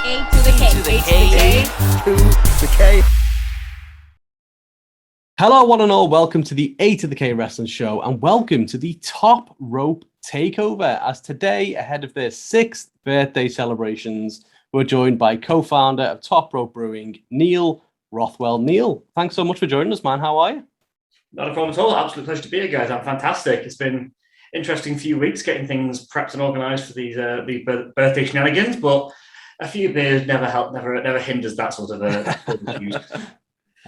A to the K. A to the K. A to the K. Hello, one and all. Welcome to the A2theK Wrestling Show, and welcome to the Top Rope Takeover. As today, ahead of their 6th birthday celebrations, we're joined by co-founder of Top Rope Brewing, Neil Rothwell. Neil, thanks so much for joining us, man. How are you? Not a problem at all. Absolute pleasure to be here, guys. I'm fantastic. It's been an interesting few weeks getting things prepped and organised for these birthday shenanigans, but a few beers never hinders that sort of use.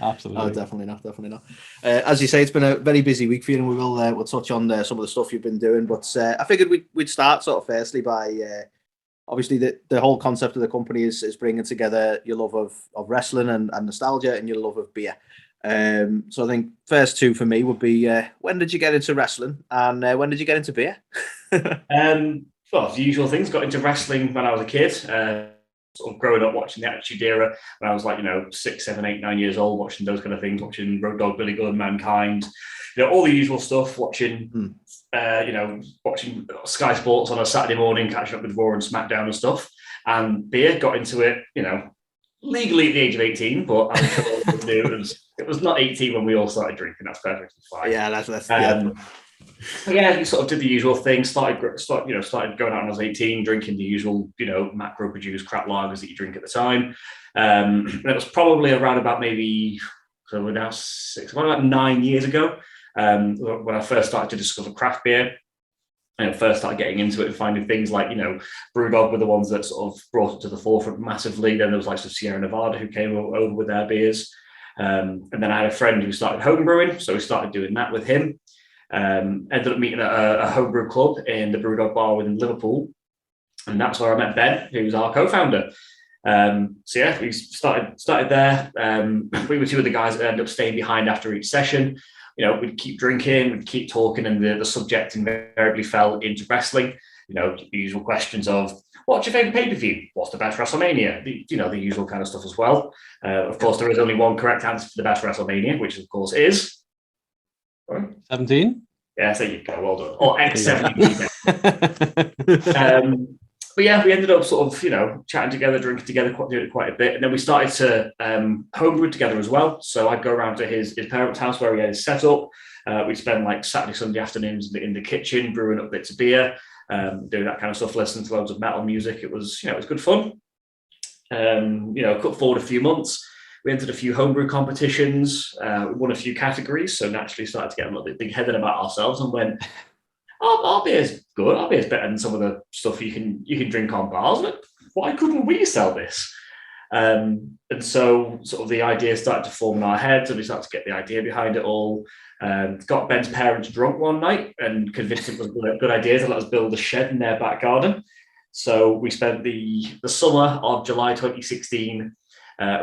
Absolutely. Oh, definitely not. As you say, it's been a very busy week for you, and we'll touch on some of the stuff you've been doing. But I figured we'd start sort of firstly by obviously the whole concept of the company is bringing together your love of wrestling and nostalgia and your love of beer. So I think first two for me would be when did you get into wrestling and when did you get into beer? Well, the usual things. Got into wrestling when I was a kid. Sort of growing up watching the Attitude Era when I was 6, 7, 8, 9 years old, watching those kind of things, watching Road Dogg, Billy Gunn, Mankind, all the usual stuff, watching watching Sky Sports on a Saturday morning, catching up with Raw and SmackDown and stuff. And beer, got into it, legally at the age of 18, but I'm sure it was not 18 when we all started drinking. That's perfectly fine. Yeah, that's we sort of did the usual thing. Started going out when I was 18, drinking the usual, macro produced crap lagers that you drink at the time. And it was probably around about we're now 9 years ago, when I first started to discover craft beer. And first started getting into it and finding things like, Brewdog were the ones that sort of brought it to the forefront massively. Then there was like Sierra Nevada who came over with their beers. And then I had a friend who started home brewing, so we started doing that with him. Ended up meeting at a homebrew club in the Brewdog bar within Liverpool, and that's where I met Ben, who's our co-founder. We started there. We were two of the guys that ended up staying behind after each session. We'd keep drinking, we'd keep talking, and the subject invariably fell into wrestling. The usual questions of what's your favorite pay-per-view? What's the best WrestleMania? The usual kind of stuff as well. Of course, there is only one correct answer for the best WrestleMania, which of course is 17? Yeah, there you go. Well done. Or X17. But yeah, we ended up sort of, chatting together, drinking together quite a bit. And then we started to homebrew together as well. So I'd go around to his parents' house where he had his setup. We'd spend Saturday, Sunday afternoons in the kitchen, brewing up bits of beer, doing that kind of stuff, listening to loads of metal music. It was, it was good fun. Cut forward a few months. We entered a few homebrew competitions, we won a few categories, so naturally started to get a little bit big-headed about ourselves and went, our beer's good, our beer's better than some of the stuff you can drink on bars. Why couldn't we sell this? And so sort of the idea started to form in our heads, and we started to get the idea behind it all. Got Ben's parents drunk one night and convinced them it was a good idea to let us build a shed in their back garden. So we spent the summer of July 2016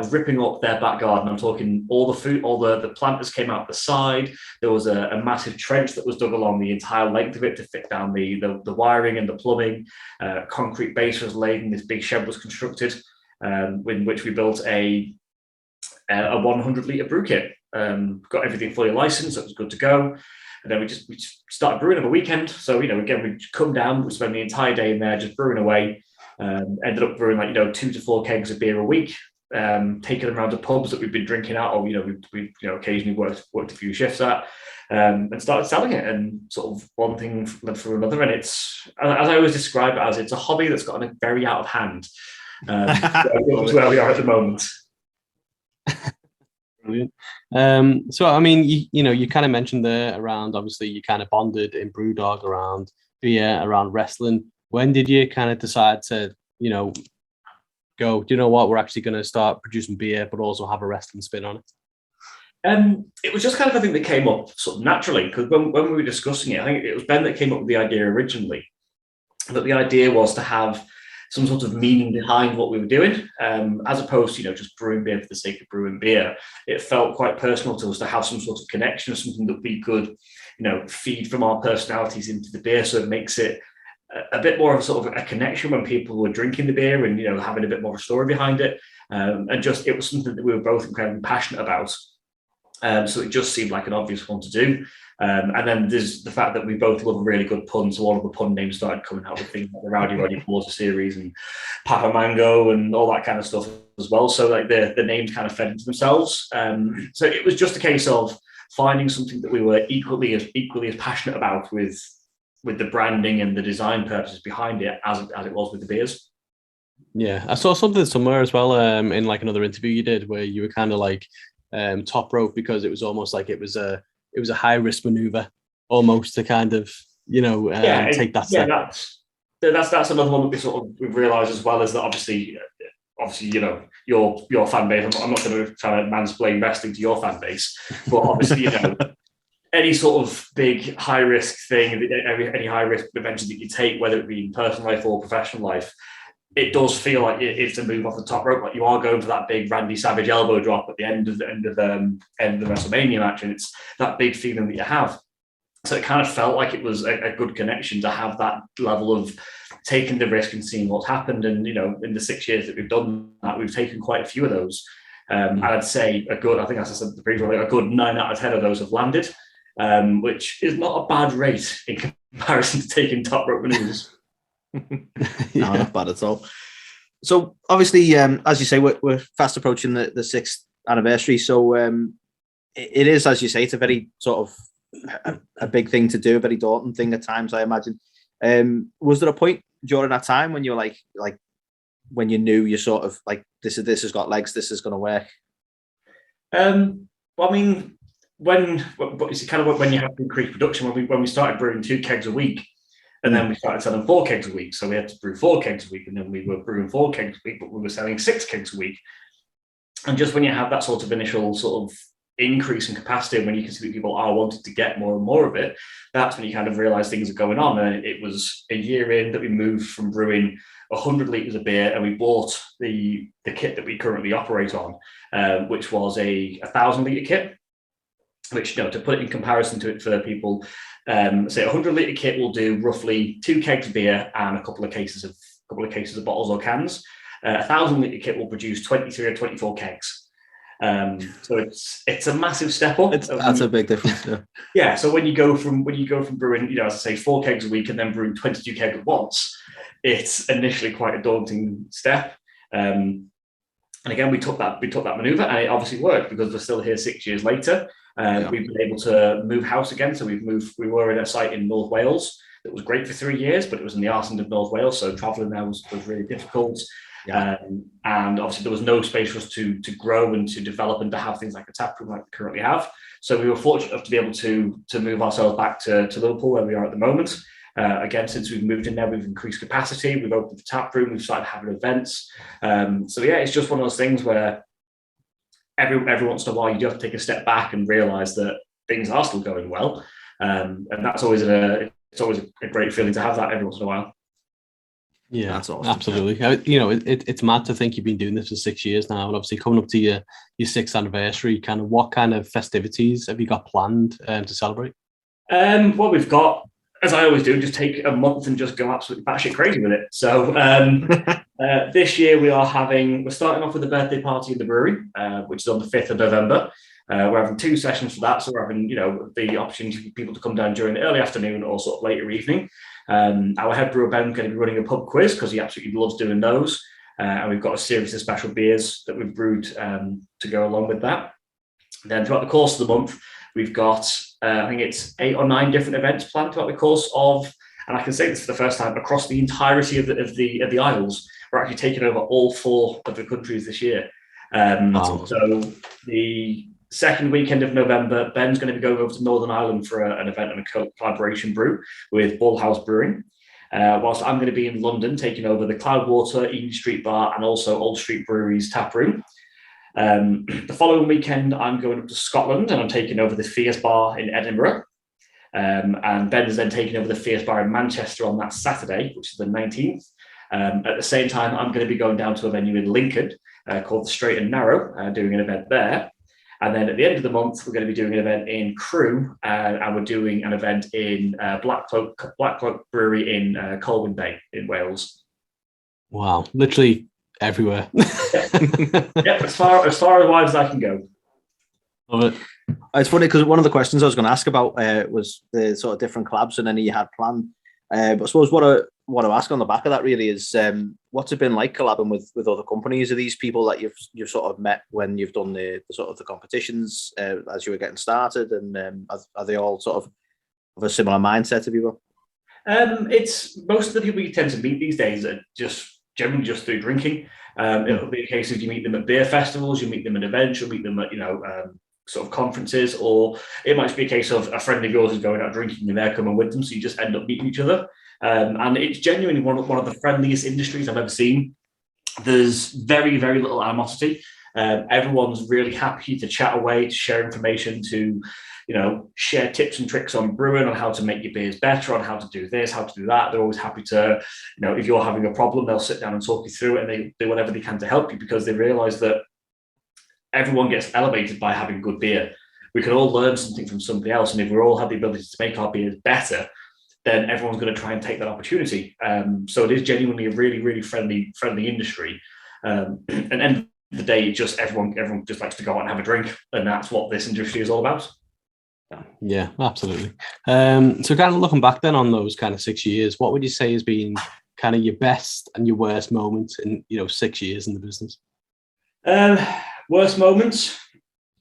ripping up their back garden. I'm talking all the food, all the planters came out the side. There was a massive trench that was dug along the entire length of it to fit down the wiring and the plumbing. Concrete base was laid and this big shed was constructed, in which we built a 100-litre brew kit. Got everything fully licensed, so it was good to go. And then we just started brewing over a weekend. So, again, we'd come down, we'd spend the entire day in there just brewing away. Ended up brewing 2 to 4 kegs of beer a week. Taking them around to pubs that we've been drinking at, or we occasionally worked a few shifts at, and started selling it. And sort of one thing led for another, and it's, as I always describe it as, it's a hobby that's gotten very out of hand. That's where we are at the moment. Brilliant. So I mean, you kind of mentioned there around, obviously you kind of bonded in Brewdog around beer, around wrestling. When did you kind of decide to go, do you know what, we're actually going to start producing beer but also have a wrestling spin on it? It was just kind of a thing that came up sort of naturally, because when we were discussing it, I think it was Ben that came up with the idea originally, that the idea was to have some sort of meaning behind what we were doing, as opposed to just brewing beer for the sake of brewing beer. It felt quite personal to us to have some sort of connection or something that we could feed from our personalities into the beer, so it makes it a bit more of sort of a connection when people were drinking the beer and having a bit more of a story behind it, and just it was something that we were both incredibly passionate about. So it just seemed like an obvious one to do. And then there's the fact that we both love a really good pun, so all of the pun names started coming out with things like the Rowdy Roddy Porter series and Papa Mango and all that kind of stuff as well. So like the names kind of fed into themselves. So it was just a case of finding something that we were equally as passionate about with the branding and the design purposes behind it as it was with the beers. Yeah, I saw something somewhere as well in like another interview you did where you were kind of like top rope because it was almost like it was a high risk maneuver almost to kind of take that step. That's another one that we've realised as well, is that obviously your fan base. I'm not going to try to mansplain wrestling to your fan base, but obviously any sort of big high risk thing, any high risk adventure that you take, whether it be in personal life or professional life, it does feel like it's a move off the top rope. Like you are going for that big Randy Savage elbow drop at the end of the WrestleMania match, and it's that big feeling that you have. So it kind of felt like it was a good connection to have that level of taking the risk and seeing what's happened. And in the 6 years that we've done that, we've taken quite a few of those. And I'd say I think as I said previously, a good 9 out of 10 of those have landed, which is not a bad rate in comparison to taking top rope maneuvers. No, not bad at all. So obviously, as you say, we're fast approaching the 6th anniversary. So it is, as you say, it's a very sort of a big thing to do, a very daunting thing at times, I imagine. Was there a point during that time when you're like when you knew you sort of like this has got legs, this is going to work? Well, I mean, it's kind of when you have to increase production. When we started brewing 2 kegs a week. And then we started selling 4 kegs a week. So we had to brew 4 kegs a week. And then we were brewing 4 kegs a week, but we were selling 6 kegs a week. And just when you have that sort of initial sort of increase in capacity, and when you can see that people are wanting to get more and more of it, that's when you kind of realize things are going on. And it was a year in that we moved from brewing 100 litres of beer, and we bought the kit that we currently operate on, which was a 1,000-litre kit, which, to put it in comparison to it for people, say a 100-litre kit will do roughly 2 kegs of beer and a couple of cases of bottles or cans. A 1,000-litre kit will produce 23 or 24 kegs. So it's a massive step up. That's a big difference. Yeah. Yeah. So when you go from brewing, as I say, 4 kegs a week and then brewing 22 kegs at once, it's initially quite a daunting step. And again, we took that maneuver, and it obviously worked because we're still here 6 years later. We've been able to move house again. So we were in a site in North Wales that was great for 3 years, but it was in the arse end of North Wales. So traveling there was really difficult. Yeah. And obviously there was no space for us to grow and to develop and to have things like a tap room like we currently have. So we were fortunate enough to be able to move ourselves back to Liverpool, where we are at the moment. Again, since we've moved in there, we've increased capacity, we've opened the tap room, we've started having events. So yeah, it's just one of those things where every once in a while you do have to take a step back and realize that things are still going well. And that's always a great feeling to have that every once in a while. Yeah, that's awesome. Absolutely. It's mad to think you've been doing this for 6 years now, and obviously coming up to your 6th anniversary. Kind of what kind of festivities have you got planned to celebrate? Well, we've got, as I always do, just take a month and just go absolutely batshit crazy with it. So this year we're starting off with a birthday party in the brewery, which is on the 5th of November. We're having 2 sessions for that. So we're having, the opportunity for people to come down during the early afternoon or sort of later evening. Our head brewer, Ben, is going to be running a pub quiz because he absolutely loves doing those. And we've got a series of special beers that we've brewed to go along with that. Then throughout the course of the month, we've got, I think it's 8 or 9 different events planned throughout the course of, and I can say this for the first time, across the entirety of the Isles. We're actually taking over all 4 of the countries this year. Wow. So the second weekend of November, Ben's going to be going over to Northern Ireland for an event and a collaboration brew with Bull House Brewing. Whilst I'm going to be in London taking over the Cloudwater, Eden Street Bar, and also Old Street Brewery's tap room. The following weekend, I'm going up to Scotland and I'm taking over the Fierce Bar in Edinburgh. And Ben is then taking over the Fierce Bar in Manchester on that Saturday, which is the 19th. At the same time, I'm going to be going down to a venue in Lincoln called the Straight and Narrow, doing an event there. And then at the end of the month, we're going to be doing an event in Crewe, and we're doing an event in Black Cloak Brewery in Colwyn Bay in Wales. Wow, literally everywhere. Yeah, as far as wide as I can go. Love it. It's funny because one of the questions I was going to ask about was the sort of different collabs and any you had planned. But I suppose what I ask on the back of that really is what's it been like collabing with other companies? Are these people that you've sort of met when you've done the sort of the competitions as you were getting started, and are they all sort of a similar mindset to people? It's most of the people you tend to meet these days are just generally just through drinking. It'll be a case of you meet them at beer festivals, you meet them at events, you'll meet them at sort of conferences, or it might be a case of a friend of yours is going out drinking and they're coming with them, so you just end up meeting each other. And it's genuinely one of the friendliest industries I've ever seen. There's very, very little animosity. Everyone's really happy to chat away, to share information, to share tips and tricks on brewing, on how to make your beers better, on how to do this, how to do that. They're always happy to, if you're having a problem, they'll sit down and talk you through it, and they do whatever they can to help you, because they realize that everyone gets elevated by having good beer. We can all learn something from somebody else, and if we all have the ability to make our beers better, then everyone's going to try and take that opportunity. So it is genuinely a really, really friendly industry. And end of the day, just everyone just likes to go out and have a drink, and that's what this industry is all about. Yeah, absolutely. So kind of looking back then on those kind of 6 years, what would you say has been kind of your best and your worst moments in 6 years in the business? Worst moments,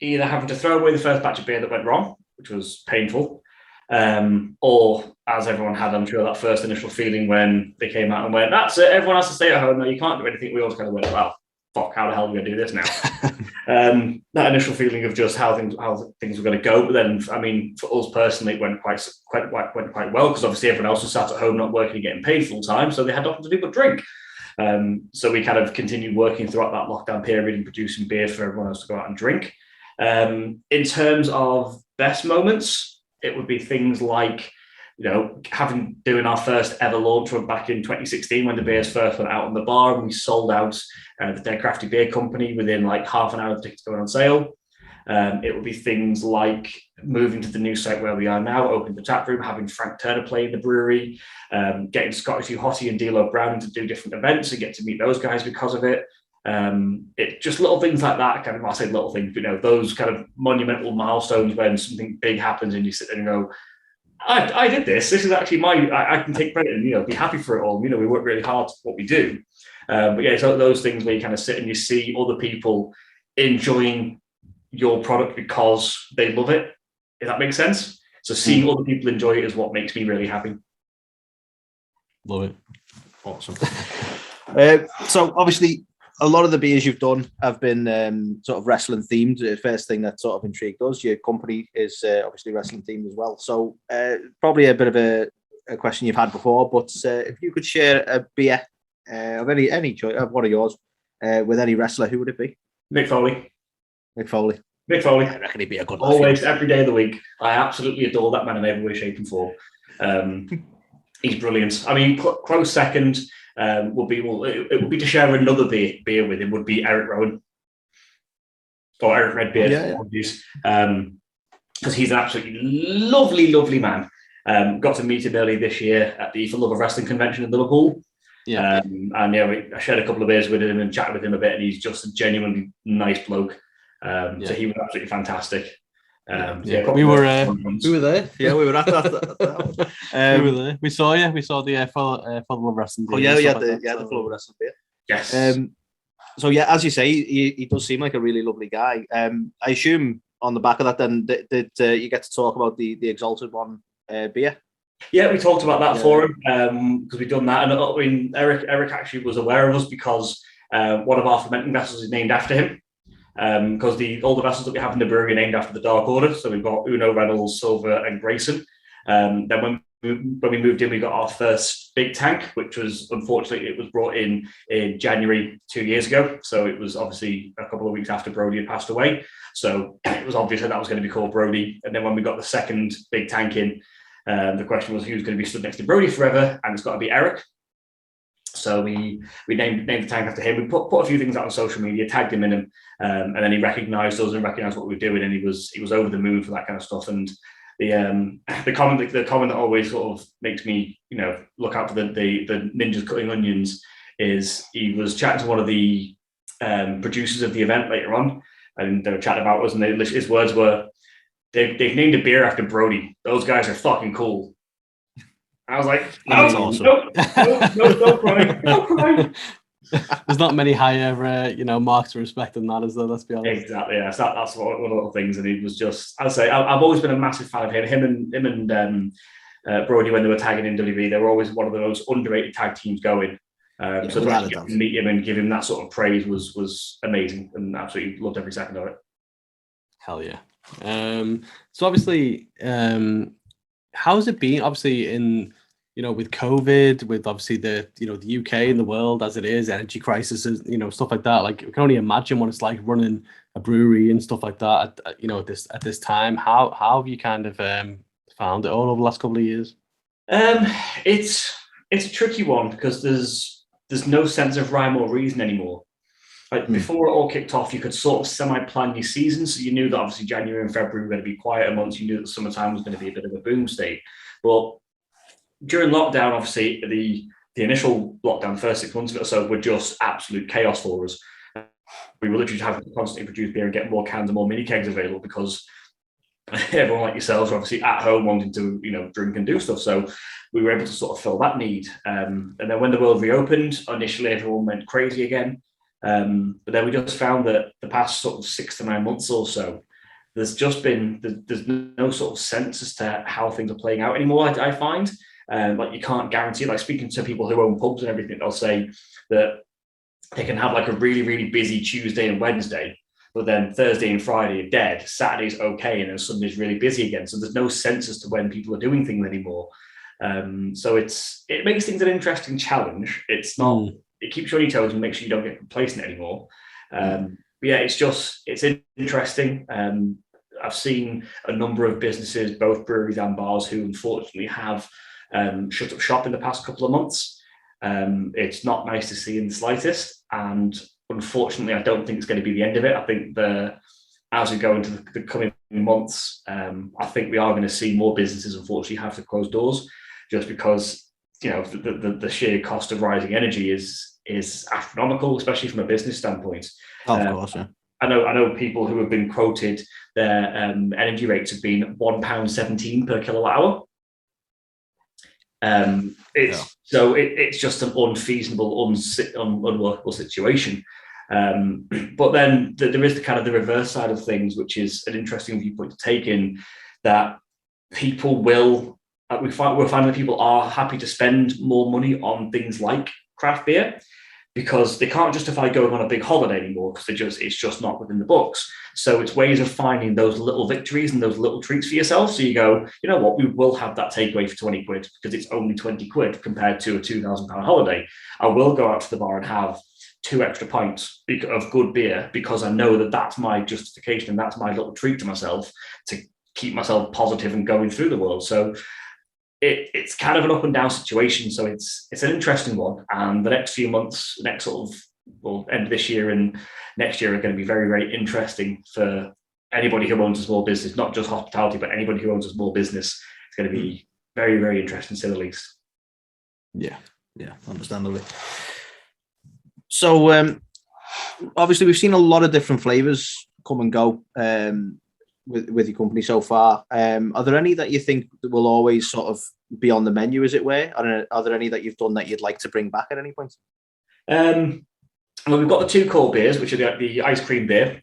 either having to throw away the first batch of beer that went wrong, which was painful, or as everyone had, I'm sure, that first initial feeling when they came out and went, that's it, everyone has to stay at home, no, you can't do anything. We all kind of went, well, fuck, how the hell are we going to do this now? That initial feeling of just how things were going to go. But then, I mean, for us personally, it went quite well, because obviously everyone else was sat at home not working and getting paid full time, so they had nothing to do but drink. So we kind of continued working throughout that lockdown period and producing beer for everyone else to go out and drink. In terms of best moments, it would be things like, doing our first ever launch run back in 2016 when the beers first went out on the bar, and we sold out the Dead Crafty Beer Company within like half an hour of the tickets going on sale. It would be things like moving to the new site where we are now, opening the tap room, having Frank Turner play in the brewery, getting Scottish Hugh Hottie and D'Lo Brown to do different events and get to meet those guys because of it. It just little things like that. Kind of, I say little things, but those kind of monumental milestones when something big happens and you sit there and go, I did this. This is actually I can take credit and be happy for it all. We work really hard for what we do. But yeah, so those things where you kind of sit and you see other people enjoying your product because they love it, if that makes sense. So seeing other people enjoy it is what makes me really happy. Love it. Awesome. So obviously a lot of the beers you've done have been sort of wrestling themed. The first thing that sort of intrigued us, your company is obviously wrestling themed as well. So probably a bit of a question you've had before, but if you could share a beer of any choice, of one of yours, with any wrestler, who would it be? Mick Foley. Mick Foley. Mick Foley. I reckon he'd be a good always, every day of the week. I absolutely adore that man in every way, shape, and form. He's brilliant. I mean, close second would be it would be to share another beer with him would be Eric Rowan or Eric Redbeard. Because he's an absolutely lovely man. Got to meet him early this year at the For Love of Wrestling convention in Liverpool. Yeah. I shared a couple of beers with him and chatted with him a bit, and he's just a genuinely nice bloke. So he was absolutely fantastic. We were there. Yeah, we were at that. We were there. We saw you. We saw the For Love of Wrestling. Oh yeah, the For Love of Wrestling beer. Yes. So yeah, as you say, he does seem like a really lovely guy. I assume on the back of that, then did you get to talk about the Exalted One beer? Yeah, we talked about that for him because we've done that, and I mean, Eric actually was aware of us because one of our fermenting vessels is named after him. Because all the vessels that we have in the brewery are named after the Dark Order. So we've got Uno, Reynolds, Silver, and Grayson. Then when we moved in, we got our first big tank, which was, unfortunately, it was brought in January 2 years ago. So it was obviously a couple of weeks after Brody had passed away. So it was obvious that was going to be called Brody. And then when we got the second big tank in, the question was who's going to be stood next to Brody forever, and it's got to be Eric. So we named the tank after him. We put a few things out on social media, tagged him in them, and then he recognised us and recognised what we were doing, and he was over the moon for that kind of stuff. And the comment that always sort of makes me look out for the ninjas cutting onions is he was chatting to one of the producers of the event later on, and they were chatting about us, and his words were, they've named a beer after Brody. Those guys are fucking cool. I was like, no, That's awesome. no, don't cry. Don't cry. There's not many higher, marks of respect than that, is there? Let's be honest. Exactly. Yeah, so that's one of the little things, and he was just. I'd say I've always been a massive fan of him. Him and Brody, when they were tagging in WWE, they were always one of the most underrated tag teams going. So to actually get to meet him and give him that sort of praise was amazing, and absolutely loved every second of it. Hell yeah. So obviously, how's it been? Obviously, in with COVID, with obviously the the UK and the world as it is, energy crisis, stuff like that. Like, we can only imagine what it's like running a brewery and stuff like that. At this time, how have you kind of found it all over the last couple of years? It's a tricky one because there's no sense of rhyme or reason anymore. Like before it all kicked off, you could sort of semi-plan your season, so you knew that obviously January and February were going to be quieter months. You knew that summertime was going to be a bit of a boom state. But during lockdown, obviously the initial lockdown, first 6 months of it or so, were just absolute chaos for us. We were literally having to constantly produce beer and get more cans and more mini kegs available because everyone like yourselves were obviously at home wanting to drink and do stuff. So we were able to sort of fill that need. And then when the world reopened, initially everyone went crazy again. But then we just found that the past sort of 6 to 9 months or so, there's no sort of sense as to how things are playing out anymore. I find like you can't guarantee. Like speaking to people who own pubs and everything, they'll say that they can have like a really, really busy Tuesday and Wednesday, but then Thursday and Friday are dead. Saturday's okay, and then Sunday's really busy again. So there's no sense as to when people are doing things anymore. So it makes things an interesting challenge. It's not. It keeps you on your toes and makes sure you don't get complacent anymore. But yeah, it's interesting. I've seen a number of businesses, both breweries and bars, who unfortunately have shut up shop in the past couple of months. It's not nice to see in the slightest, and unfortunately, I don't think it's going to be the end of it. I think as we go into the coming months, I think we are going to see more businesses unfortunately have to close doors, just because the sheer cost of rising energy is astronomical, especially from a business standpoint. Of course, yeah. I know people who have been quoted their energy rates have been £1.17 per kilowatt hour. So it's just an unfeasible, unworkable situation. But then there is the reverse side of things, which is an interesting viewpoint to take in, that people will. We're finding that people are happy to spend more money on things like craft beer because they can't justify going on a big holiday anymore because it's just not within the books. So it's ways of finding those little victories and those little treats for yourself. So you go, you know what, we will have that takeaway for 20 quid because it's only 20 quid compared to a £2,000 holiday. I will go out to the bar and have 2 extra pints of good beer because I know that that's my justification and that's my little treat to myself to keep myself positive and going through the world. So it's kind of an up and down situation. So it's an interesting one. And the next few months, end of this year and next year are going to be very, very interesting for anybody who owns a small business, not just hospitality, but anybody who owns a small business. It's going to be very, very interesting, to say the least. Yeah, understandably. So obviously we've seen a lot of different flavors come and go with your company so far. Are there any that you think will always sort of be on the menu, as it were? Are there any that you've done that you'd like to bring back at any point? Well, we've got the 2 core beers, which are the ice cream beer,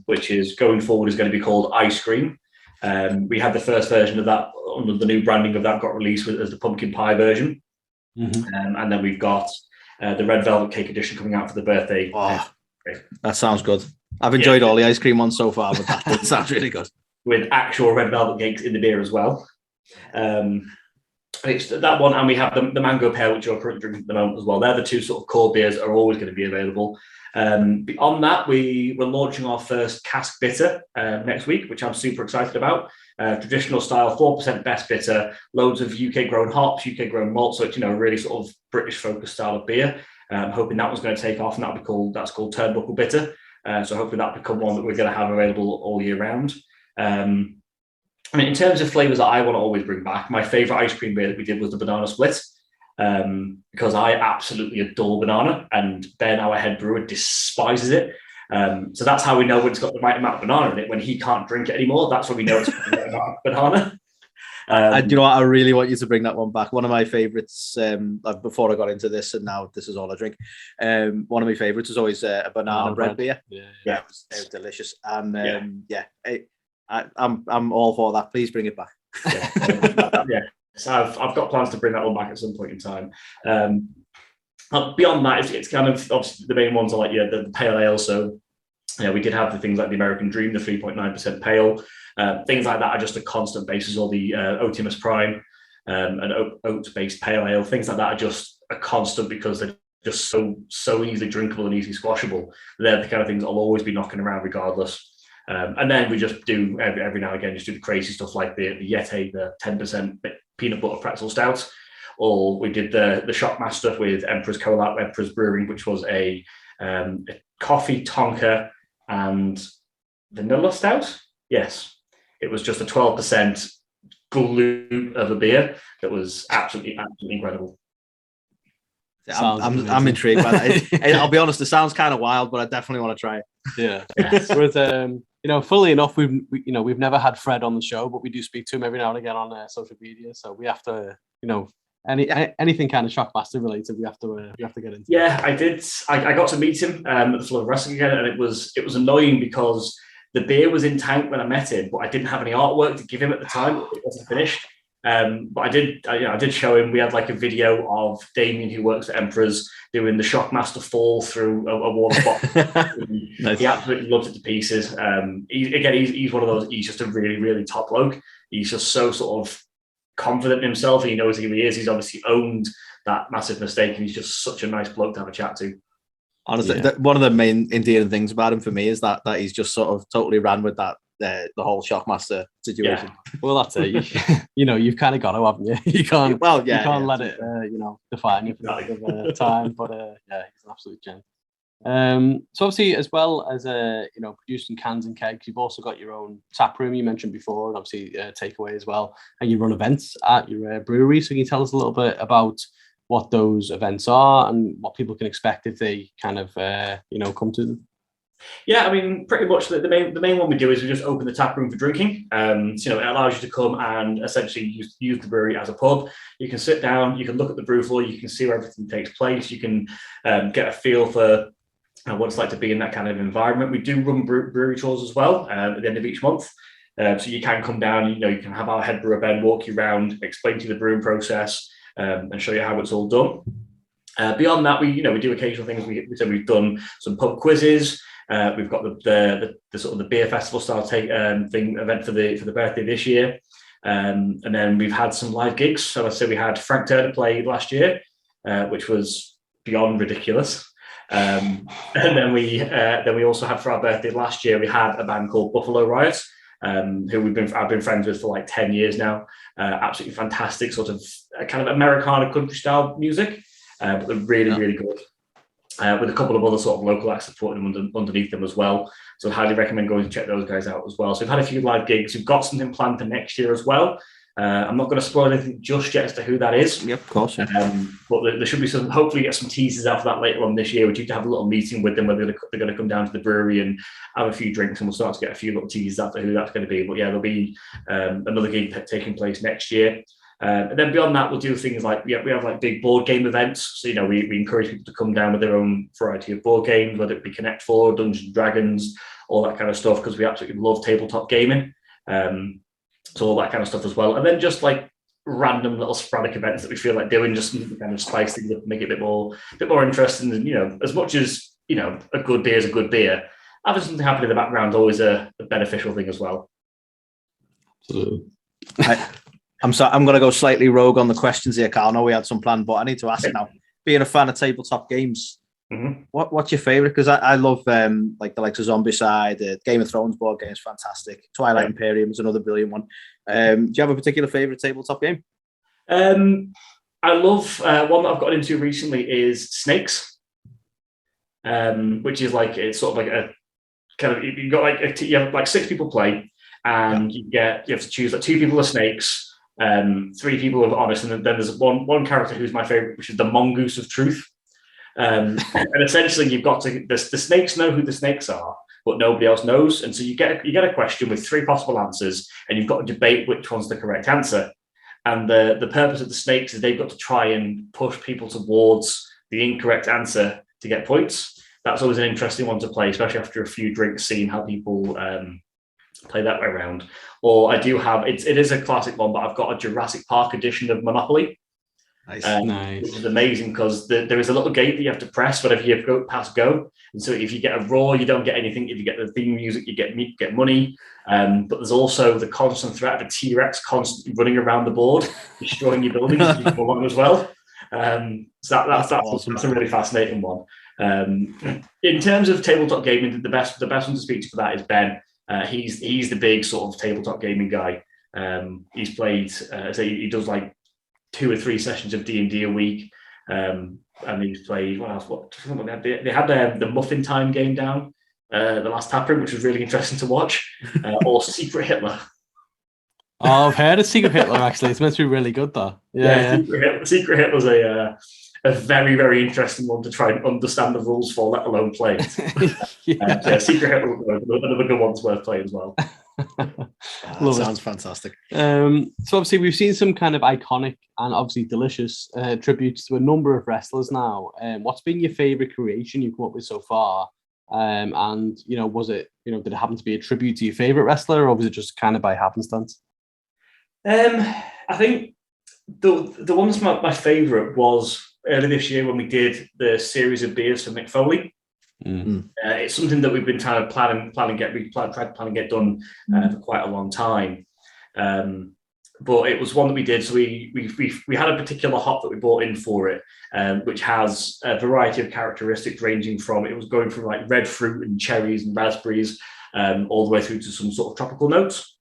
which is going forward is going to be called Ice Cream. We had the first version of that under the new branding of that got released as the pumpkin pie version. And then we've got the red velvet cake edition coming out for the birthday. That sounds good. I've enjoyed all the ice cream ones so far, but that sounds really good. With actual red velvet cakes in the beer as well. It's that one, and we have the mango pear, which you're currently drinking at the moment as well. They're the 2 sort of core beers are always going to be available. Beyond that, we're launching our first cask bitter next week, which I'm super excited about. Traditional style, 4% best bitter, loads of UK grown hops, UK grown malt. So it's a really sort of British focused style of beer. Hoping that one's going to take off, and that's called Turnbuckle Bitter. So hopefully that'll become one that we're going to have available all year round. In terms of flavors that I want to always bring back, my favorite ice cream beer that we did was the banana split, because I absolutely adore banana, and Ben, our head brewer, despises it. So that's how we know when it's got the right amount of banana in it. When he can't drink it anymore, that's when we know it's got the right amount of banana. You know what? I really want you to bring that one back. One of my favorites, before I got into this, and now this is all I drink. One of my favorites is always a banana bread beer. Yeah. It was delicious. And I'm all for that. Please bring it back. Yeah. So I've got plans to bring that one back at some point in time. Beyond that, it's kind of obviously the main ones are like the pale ale. So we did have the things like the American Dream, the 3.9% pale. Things like that are just a constant basis, or the Otimus Prime, an oat-based pale ale. Things like that are just a constant because they're just so easily drinkable and easily squashable. They're the kind of things that will always be knocking around regardless. And then we just do every now and again just do the crazy stuff like the Yeti, the 10% peanut butter pretzel stout, or we did the Shockmaster with Emperor's Collab, Emperor's Brewing, which was a coffee tonka and vanilla stout. Yes. It was just a 12% glue of a beer that was absolutely incredible. I'm intrigued by that. I'll be honest, it sounds kind of wild, but I definitely want to try it. Yeah. With fully enough, we've never had Fred on the show, but we do speak to him every now and again on social media. So we have to, anything kind of Shockmaster related, we have to get into. Yeah, I did. I got to meet him at the Flow of Wrestling again, and it was annoying because the beer was in tank when I met him, but I didn't have any artwork to give him at the time. It wasn't finished. But I did show him. We had like a video of Damien, who works at Emperor's, doing the Shockmaster fall through a water bottle. Nice. He absolutely loves it to pieces. He's one of those. He's just a really, really top bloke. He's just so sort of confident in himself. He knows who he is. He's obviously owned that massive mistake, and he's just such a nice bloke to have a chat to. Honestly, one of the main endearing things about him for me is that he's just sort of totally ran with that the whole Shockmaster situation. Yeah. Well, that's it. You've kind of got to, haven't you? You can't. Well, you can't let it, define you for that bit of time. But he's an absolute gent. So obviously, as well as producing cans and kegs, you've also got your own tap room. You mentioned before, and obviously takeaway as well, and you run events at your brewery. So can you tell us a little bit about what those events are and what people can expect if they kind of come to them? Yeah, I mean, pretty much the main one we do is we just open the tap room for drinking. It allows you to come and essentially use the brewery as a pub. You can sit down, you can look at the brew floor, you can see where everything takes place, you can get a feel for what it's like to be in that kind of environment. We do run brewery tours as well at the end of each month. So you can come down, you can have our head brewer Ben walk you around, explain to you the brewing process, and show you how it's all done. Beyond that, we do occasional things. We've done some pub quizzes. We've got the sort of the beer festival style event for the birthday this year, and then we've had some live gigs. So I say we had Frank Turner play last year, which was beyond ridiculous. And then we also had for our birthday last year, we had a band called Buffalo Riot, who I've been friends with for like 10 years now. Absolutely fantastic, sort of kind of Americana country style music, but they're really, really good. With a couple of other sort of local acts supporting them underneath them as well. So I'd highly recommend going to check those guys out as well. So we've had a few live gigs. We've got something planned for next year as well. I'm not going to spoil anything just yet as to who that is. Yep, of course. Yeah. But there should be some, hopefully get some teasers out for that later on this year. We're due to have a little meeting with them where they're going to come down to the brewery and have a few drinks, and we'll start to get a few little teasers out to who that's going to be. But yeah, there'll be another gig taking place next year. And then beyond that, we'll do things like we have like big board game events. So we encourage people to come down with their own variety of board games, whether it be Connect 4, Dungeons and Dragons, all that kind of stuff, because we absolutely love tabletop gaming. So all that kind of stuff as well. And then just like random little sporadic events that we feel like doing, just to kind of spice things up, make it a bit more interesting. And as much as a good beer is a good beer, having something happen in the background is always a beneficial thing as well. Absolutely. I'm sorry, I'm going to go slightly rogue on the questions here, Carl. I know we had some planned, but I need to ask now. Being a fan of tabletop games, what's your favourite? Because I love like the likes of Zombicide, Game of Thrones board games, fantastic. Twilight Imperium is another brilliant one. Do you have a particular favourite tabletop game? I love one that I've got into recently is Snakes, which is like it's sort of like a kind of you have like 6 people play, and you have to choose like 2 people are snakes. 3 people are honest, and then there's one character who's my favorite, which is the Mongoose of Truth. And essentially, you've got to the snakes know who the snakes are, but nobody else knows. And so you get a question with 3 possible answers, and you've got to debate which one's the correct answer. And the purpose of the snakes is they've got to try and push people towards the incorrect answer to get points. That's always an interesting one to play, especially after a few drinks, seeing how people play that way around. Or I do have, it is a classic one, but I've got a Jurassic Park edition of Monopoly. Nice. Which is amazing because there is a little gate that you have to press whenever you go past go. And so if you get a roar, you don't get anything. If you get the theme music, you get money. But there's also the constant threat of a T-Rex constantly running around the board, destroying your buildings as you go along as well. So that's awesome. That's a really fascinating one. In terms of tabletop gaming, the best one to speak to for that is Ben. He's the big sort of tabletop gaming guy. He's played, so he does like 2 or 3 sessions of D&D a week, and he's played what else? They had the Muffin Time game down the last tap room, which was really interesting to watch, or Secret Hitler. Oh, I've heard of Secret Hitler. Actually, it's meant to be really good, though. Yeah. Secret Hitler's a very, very interesting one to try and understand the rules for, let alone play it. Secret Hitler, another good one's worth playing as well. Sounds fantastic. So obviously we've seen some kind of iconic and obviously delicious tributes to a number of wrestlers now. What's been your favorite creation you've come up with so far? And was it, did it happen to be a tribute to your favorite wrestler, or was it just kind of by happenstance? I think the one that's my favorite was early this year when we did the series of beers for Mick Foley. It's something that we've been trying to plan and get done for quite a long time. But it was one that we did. So we had a particular hop that we brought in for it, which has a variety of characteristics ranging from, it was going from like red fruit and cherries and raspberries, all the way through to some sort of tropical notes.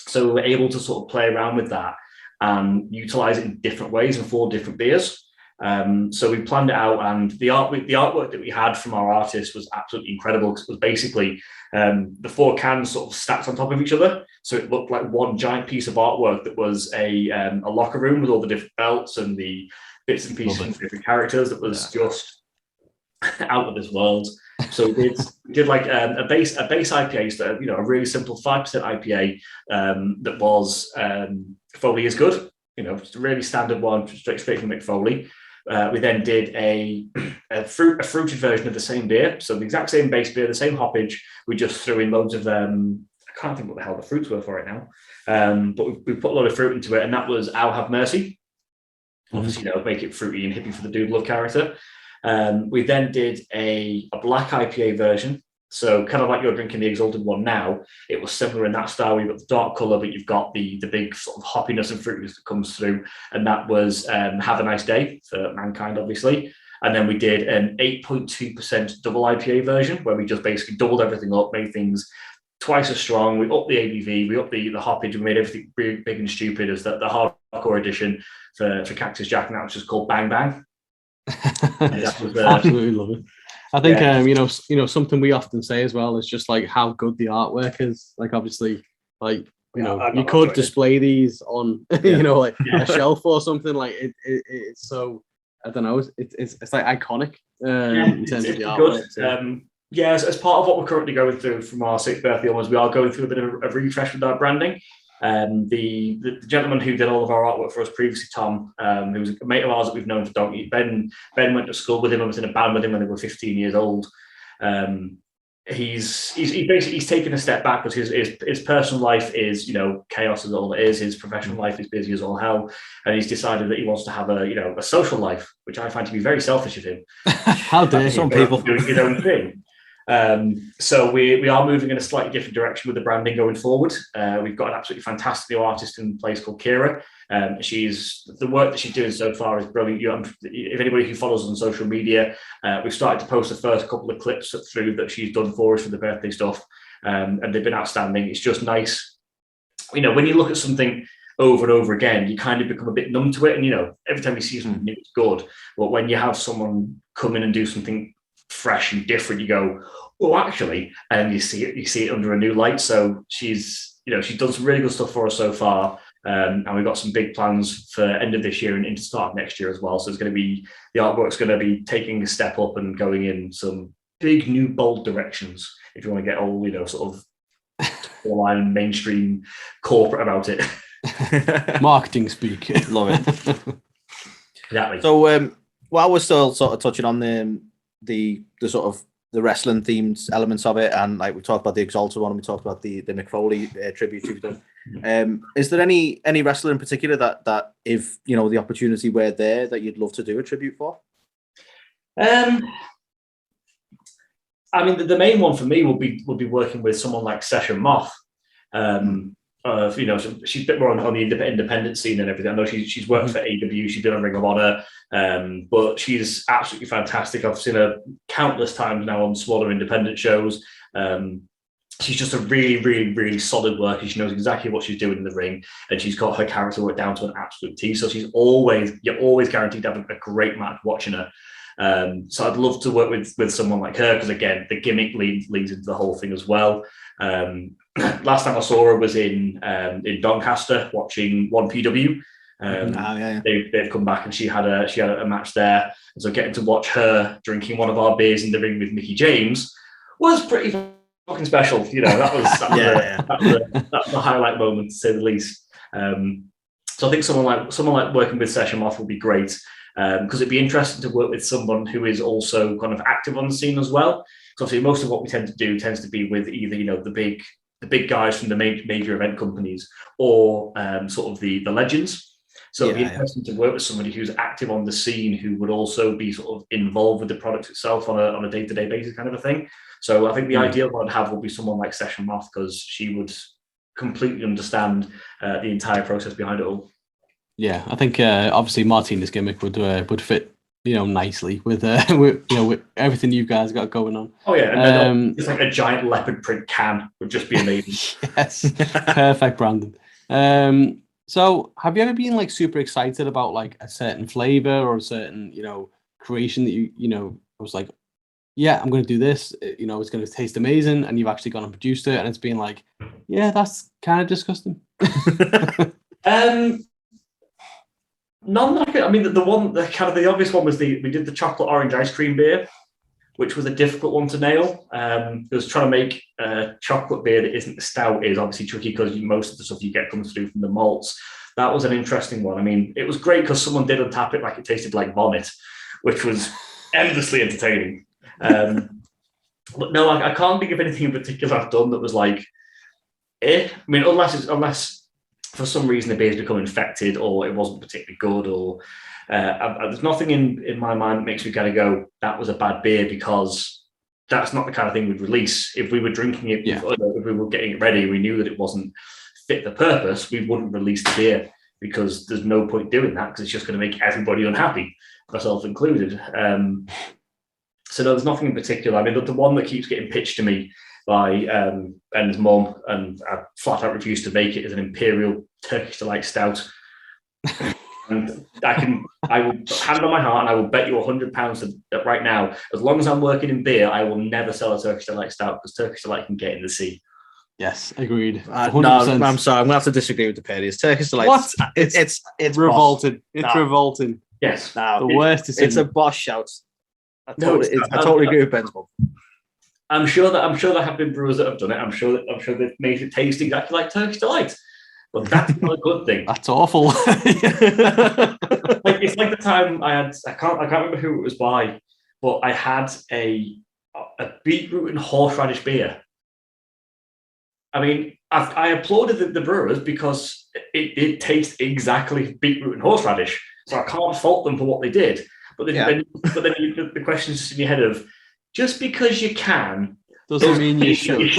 So we were able to sort of play around with that and utilize it in different ways in 4 different beers. So we planned it out, and the artwork that we had from our artist was absolutely incredible, because it was basically the 4 cans sort of stacked on top of each other. So it looked like one giant piece of artwork that was a locker room with all the different belts and the bits and pieces of different characters that was just out of this world. So we did like a base IPA, so a really simple 5% IPA that was Foley is good. Just a really standard one, straight from Mick Foley. We then did a fruited version of the same beer, so the exact same base beer, the same hoppage. We just threw in loads of I can't think what the hell the fruits were for it now, but we put a lot of fruit into it, and that was I'll Have Mercy. Obviously, make it fruity and hippie for the Dude Love character. We then did a black IPA version. So kind of like you're drinking the Exalted one now, it was similar in that style. You've got the dark colour, but you've got the big sort of hoppiness and fruitiness that comes through. And that was Have a Nice Day for Mankind, obviously. And then we did an 8.2% double IPA version, where we just basically doubled everything up, made things twice as strong. We upped the ABV, we upped the hoppage, we made everything big and stupid as the hardcore edition for Cactus Jack, and that was just called Bang Bang. Absolutely love it. I think something we often say as well is just like how good the artwork is. Like obviously, like you could display these on a shelf or something. Like it's so, I don't know. It's like iconic in terms of the artwork. As part of what we're currently going through from our 6th birthday onwards, we are going through a bit of a refresh with our branding. The gentleman who did all of our artwork for us previously, Tom, who was a mate of ours that we've known for donkey. Ben went to school with him. I was in a band with him when they were 15 years old. He's taken a step back, because his personal life is chaos as all it is. His professional life is busy as all hell, and he's decided that he wants to have a social life, which I find to be very selfish of him. How dare some people doing his own thing. So we are moving in a slightly different direction with the branding going forward. We've got an absolutely fantastic new artist in place called Kira. The work that she's doing so far is brilliant. If anybody who follows us on social media, we've started to post the first couple of clips through that she's done for us for the birthday stuff, and they've been outstanding. It's just nice, when you look at something over and over again, you kind of become a bit numb to it, and every time you see something new, it's good. But when you have someone come in and do something fresh and different, you go, oh, actually, and you see it under a new light. So she's done some really good stuff for us so far. And we've got some big plans for end of this year and into start of next year as well. So it's going to be, the artwork's going to be taking a step up and going in some big new bold directions. If you want to get all, sort of line mainstream corporate about it. Marketing speak. Love it. Exactly. So while we're still sort of touching on the sort of the wrestling themed elements of it, and like we talked about the Exalted one, and we talked about the Mick Foley tribute you've done. Is there any wrestler in particular that if the opportunity were there that you'd love to do a tribute for? I mean, the main one for me would be working with someone like Session Moth. She's a bit more on the independent scene and everything. I know she's worked for AEW, she's been on Ring of Honor, but she's absolutely fantastic. I've seen her countless times now on smaller independent shows. She's just a really, really, really solid worker. She knows exactly what she's doing in the ring, and she's got her character work down to an absolute T. So you're always guaranteed to have a great match watching her. So I'd love to work with someone like her, because again, the gimmick leads into the whole thing as well. Last time I saw her was in Doncaster watching 1PW. They've come back, and she had a match there. And so getting to watch her drinking one of our beers in the ring with Mickey James was pretty fucking special. That was a highlight moment, to say the least. So I think someone like working with Session Moth will be great. Because it'd be interesting to work with someone who is also kind of active on the scene as well. So obviously, most of what we tend to do tends to be with either the big guys from the major event companies, or sort of the legends. So it'd be interesting to work with somebody who's active on the scene, who would also be sort of involved with the product itself on a day-to-day basis, kind of a thing. So I think the ideal one I'd have would be someone like Session Moth, because she would completely understand the entire process behind it all. Yeah, I think obviously Martina's gimmick would fit nicely with everything you guys got going on. Oh yeah, and then it's like a giant leopard print can would just be amazing. Yes, perfect, Brandon. So have you ever been like super excited about like a certain flavor or a certain creation that you was like, yeah, I'm going to do this. It's going to taste amazing, and you've actually gone and produced it, and it's been like, yeah, that's kind of disgusting. None that I mean, the obvious one was we did the chocolate orange ice cream beer, which was a difficult one to nail. Because trying to make a chocolate beer that isn't stout is obviously tricky, because most of the stuff you get comes through from the malts. That was an interesting one. I mean, it was great because someone did untap it like it tasted like vomit, which was endlessly entertaining. But no, I can't think of anything in particular I've done that was like, I mean, unless for some reason the beer's become infected, or it wasn't particularly good, or there's nothing in my mind that makes me kind of go, that was a bad beer, because that's not the kind of thing we'd release. If we were drinking it, if we were getting it ready, we knew that it wasn't fit the purpose, we wouldn't release the beer, because there's no point doing that, because it's just going to make everybody unhappy, myself included. So no, there's nothing in particular. I mean, the one that keeps getting pitched to me by Ben's mum, and I flat out refused to make it, is an Imperial Turkish Delight Stout. And I will hand on my heart, and I will bet you £100 that right now, as long as I'm working in beer, I will never sell a Turkish Delight Stout, because Turkish Delight can get in the sea. Yes, agreed. No, I'm sorry, I'm gonna have to disagree with the Perriers. Turkish Delight. What? It's revolting. It's revolting. Yes. No, the worst is it's a Bosch shout. I totally agree with Ben's mum. I'm sure there have been brewers that have done it. I'm sure they've made it taste exactly like Turkish Delight. But that's not a good thing. That's awful. It's like the time I can't remember who it was by, but I had a beetroot and horseradish beer. I mean, I applauded the brewers, because it tastes exactly beetroot and horseradish, so I can't fault them for what they did. But then the question is in your head of, just because you can doesn't mean you should.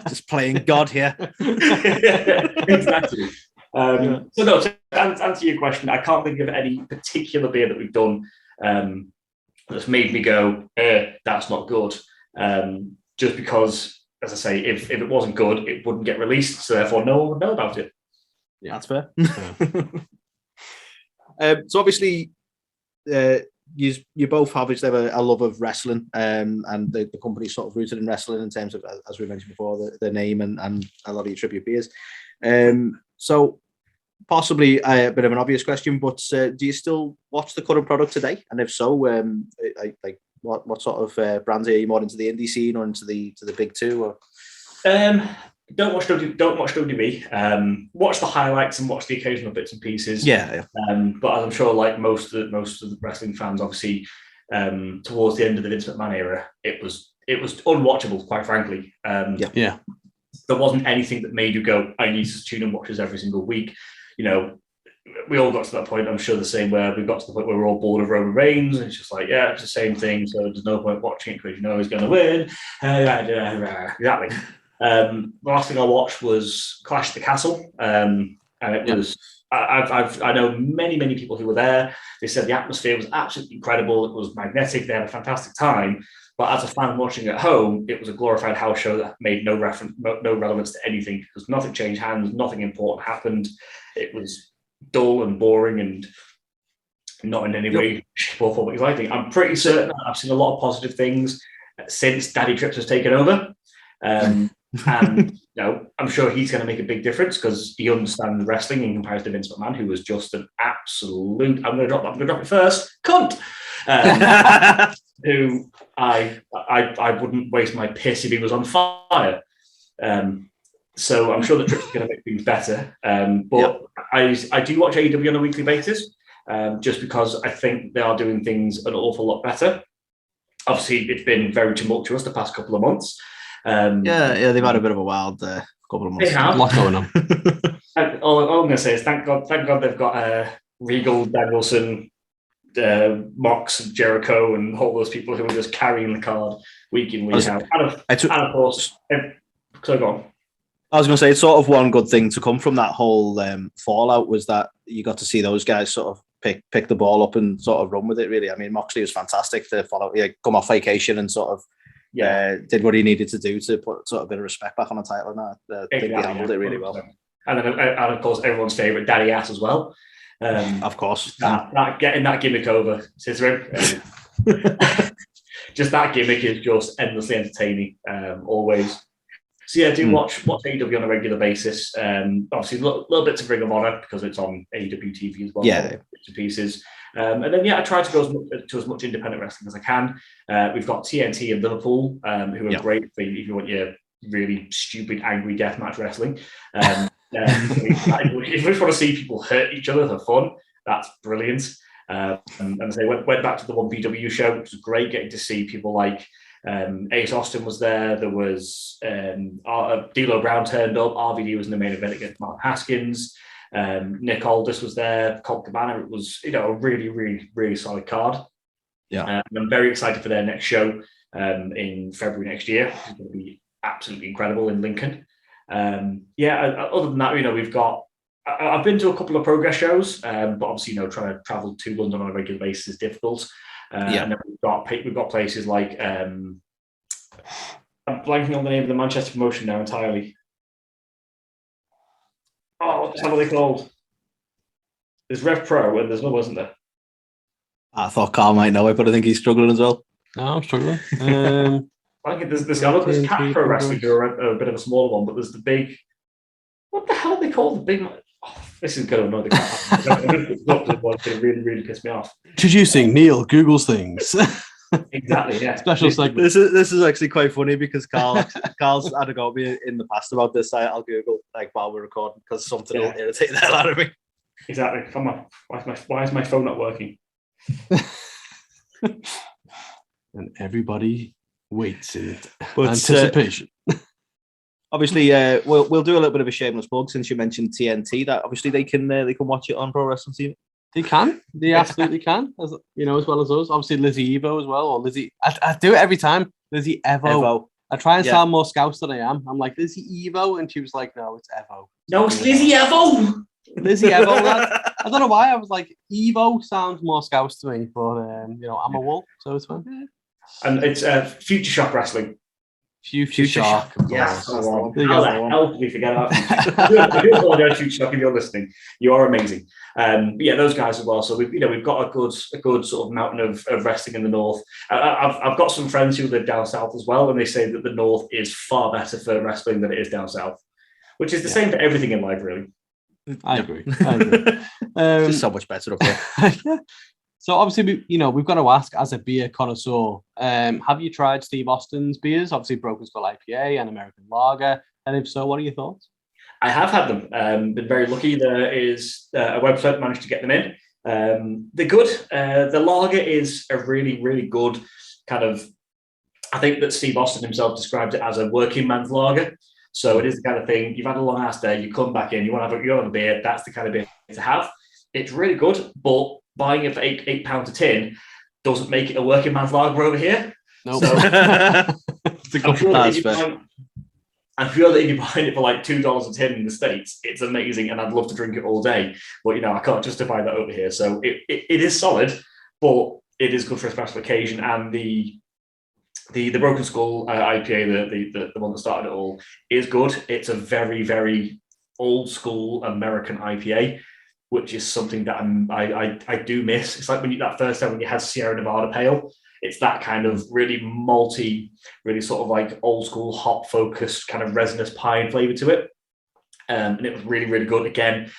Just playing God here. Exactly. So no, to answer your question, I can't think of any particular beer that we've done that's made me go, that's not good. Just because, as I say, if it wasn't good, it wouldn't get released, so therefore no one would know about it. Yeah, that's fair. So obviously, you both have a love of wrestling, and the company's sort of rooted in wrestling in terms of, as we mentioned before, the name and a lot of your tribute beers. So possibly a bit of an obvious question, but do you still watch the current product today? And if so, like what sort of brands are you more into, the indie scene or into the big two? Or don't watch WB. Watch the highlights and watch the occasional bits and pieces. Yeah. But as I'm sure, like most of the wrestling fans, obviously, towards the end of the Vince McMahon era, it was unwatchable, quite frankly. Yeah. There wasn't anything that made you go, I need to tune and watch this every single week. You know, we all got to that point, I'm sure the same, where we got to the point where we're all bored of Roman Reigns, and it's just like, yeah, it's the same thing, so there's no point watching it because you know he's going to win. Exactly. The last thing I watched was Clash at the Castle, and it was, I know many people who were there. They said the atmosphere was absolutely incredible. It was magnetic. They had a fantastic time. But as a fan watching at home, it was a glorified house show that made no relevance to anything, because nothing changed hands, nothing important happened. It was dull and boring and not in any way, shape or form exciting. I'm pretty certain I've seen a lot of positive things since Daddy Trips has taken over. And you know, I'm sure he's going to make a big difference because he understands wrestling in comparison to Vince McMahon, who was just an absolute, I'm going to drop it first, cunt. Who I wouldn't waste my piss if he was on fire. So I'm sure the Trips is going to make things better. But I do watch AEW on a weekly basis, just because I think they are doing things an awful lot better. Obviously, it's been very tumultuous the past couple of months. They've had a bit of a wild couple of months. They have. A lot going on. All I'm going to say is thank God they've got Regal, Danielson, Mox, Jericho, and all those people who are just carrying the card week in, week out. And of course, so go on. I was going to say, it's sort of one good thing to come from that whole fallout was that you got to see those guys sort of pick the ball up and sort of run with it, really. I mean, Moxley was fantastic to follow, come off vacation and sort of did what he needed to do to put sort of a bit of respect back on the title. And I think he handled it really well. And then, and of course, everyone's favourite, Daddy Ass as well. Of course. Getting that gimmick over, Scissoring. Just that gimmick is just endlessly entertaining, always. So yeah, do watch AEW on a regular basis. Obviously, little bits of Ring of Honor because it's on AEW TV as well. Yeah, bits and pieces. And then I try to go as much independent wrestling as I can. We've got TNT in Liverpool, who are great if you want your really stupid, angry deathmatch wrestling. If you just want to see people hurt each other for fun, that's brilliant. And I say went back to the 1PW show, which was great, getting to see people like Ace Austin was there. There was D'Lo Brown turned up. RVD was in the main event against Mark Haskins. Nick Aldis was there. Colt Cabana. It was a really, really, really solid card. Yeah, and I'm very excited for their next show in February next year. It's going to be absolutely incredible in Lincoln. Other than that, we've got. I've been to a couple of Progress shows, but obviously, trying to travel to London on a regular basis is difficult. And then we've got places like I'm blanking on the name of the Manchester promotion now entirely. Oh, what the hell are they called? There's Rev Pro and there's no, wasn't there? I thought Carl might know it, but I think he's struggling as well. No, I'm struggling. I think there's Cat Pro Wrestling who are a bit of a smaller one, but there's the big. What the hell are they called? The big. Oh, this is going to annoy the crap. It really, really pissed me off. Introducing Neil Google's things. Exactly. Yeah. Special segment. This is actually quite funny because Carl's had a go at me in the past about this. I'll Google while we're recording because something will irritate the hell out of me. Exactly. Come on. Why is my phone not working? And everybody waits in But, anticipation. Obviously, we'll do a little bit of a shameless plug since you mentioned TNT. That obviously they can watch it on Pro Wrestling TV. They can. They absolutely can. As well as us. Obviously, Lizzie Evo as well, or Lizzie. I do it every time. Lizzie Evo. I try and sound more Scouse than I am. I'm like Lizzie Evo, and she was like, "No, it's Evo." No, it's Lizzie Evo. Lizzie Evo. I don't know why. I was like, Evo sounds more Scouse to me, but I'm a wolf, so it's fine. Yeah. And it's Future Shock Wrestling. Future Shock. Yes. How the hell did we forget about I do apologize, Future Shock, if you're listening. You are amazing. Those guys as well. So we've got a good sort of mountain of wrestling in the north. I've got some friends who live down south as well, and they say that the north is far better for wrestling than it is down south, which is the same for everything in life, really. I agree. It's so much better up here. Yeah. So obviously, we've got to ask, as a beer connoisseur, have you tried Steve Austin's beers? Obviously, Broken Skull IPA and American Lager. And if so, what are your thoughts? I have had them. Been very lucky. There is a website managed to get them in. They're good. The lager is a really, really good kind of. I think that Steve Austin himself describes it as a working man's lager. So it is the kind of thing. You've had a long ass day. You come back in. You want to have a beer. That's the kind of beer to have. It's really good, but buying it for £8 a tin doesn't make it a working man's lager over here. No, so, it's a good I'm sure that if you're buying it for like $2 a tin in the States, it's amazing, and I'd love to drink it all day. But I can't justify that over here. So it is solid, but it is good for a special occasion. And the Broken Skull IPA, the one that started it all, is good. It's a very, very old school American IPA, which is something that I do miss. It's like that first time when you had Sierra Nevada Pale. It's that kind of really malty, really sort of like old school hop focused kind of resinous pine flavor to it. And it was really, really good. Again,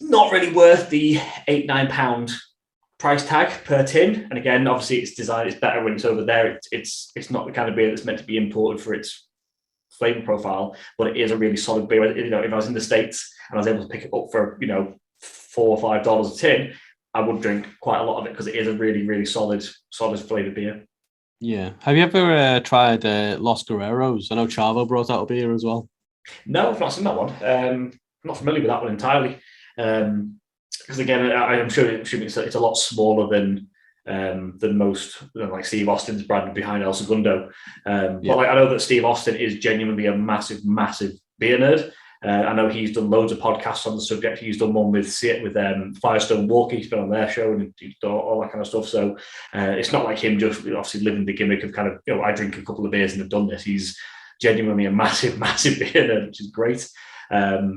not really worth the £8-9 price tag per tin. And again, obviously it's better when it's over there. It's not the kind of beer that's meant to be imported for its flavor profile, but it is a really solid beer. If I was in the States and I was able to pick it up for $4 or $5 a tin, I would drink quite a lot of it because it is a really, really solid flavored beer. Yeah. Have you ever tried Los Guerreros? I know Chavo brought out a beer as well. No, I've not seen that one. I'm not familiar with that one entirely. Because again, I'm sure it's a lot smaller than most, like Steve Austin's brand behind El Segundo. But I know that Steve Austin is genuinely a massive, massive beer nerd. I know he's done loads of podcasts on the subject. He's done one with Firestone Walker. He's been on their show and he's done all that kind of stuff. So it's not like him just obviously living the gimmick of kind of, I drink a couple of beers and have done this. He's genuinely a massive, massive beer nerd, which is great. The